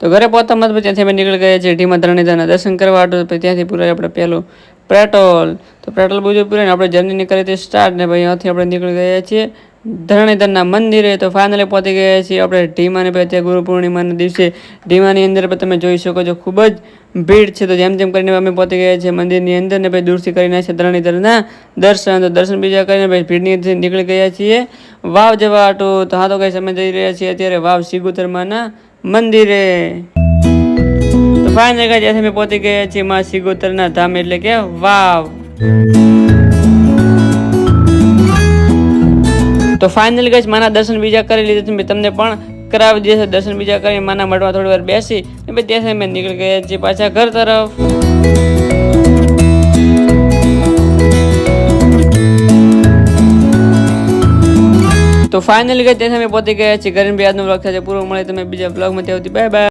તો ઘરે પહોંચતા મત ત્યાંથી અમે નીકળી ગયા છીએ ઢીમા ધરણીધરના દર્શન કરવા હતું. પછી ત્યાંથી પૂરા આપણે પેલું પેટ્રોલ તો પેટ્રોલ બધું પૂરીને આપણે જર્ની નીકળી હતી સ્ટાર્ટ ને ભાઈ અહીંયાથી આપણે નીકળી ગયા છીએ ધરણીધરના મંદિરે. તો ફાઇનલી પહોંચી ગયા છીએ આપણે ઢીમાને. પછી ત્યાં ગુરુ પૂર્ણિમાના દિવસે ઢીમાની અંદર પણ તમે જોઈ શકો છો ખૂબ જ ભીડ છે. તો જેમ કરીને અમે પહોંચી ગયા છીએ મંદિરની અંદર ને ભાઈ દૂરથી કરીને છે ધરણીધરના દર્શન. તો દર્શન બીજા કરીને ભાઈ ભીડની નીકળી ગયા છીએ વાવ જવા હાટું. તો હા તો કઈ અમે જઈ રહ્યા છીએ અત્યારે વાવ સિગોતરમાના મંદિરે. તો ફાઇનલી ગાઈસ અમે પહોંચી ગયા છીએ માં સિગોતરના ધામ એટલે કે વાવ. તો ફાઇનલી ગાઈસ માના દર્શન બીજા કરી લીધા. તમને પણ કરાવી દેશે દર્શન બીજા કરીને માના મઢમાં થોડી વાર બેસી ને પછી ત્યાંથી અમે નીકળી ગયા છીએ પાછા ઘર તરફ. તો ફાઇનલી ગાઈસ ત્યાંથી અમે પહોંચી ગયા છીએ ઘરે. આજનો વ્લોગ સાથે પૂરો મળે તમે બીજા વ્લોગમાં. ત્યાંથી બાય બાય.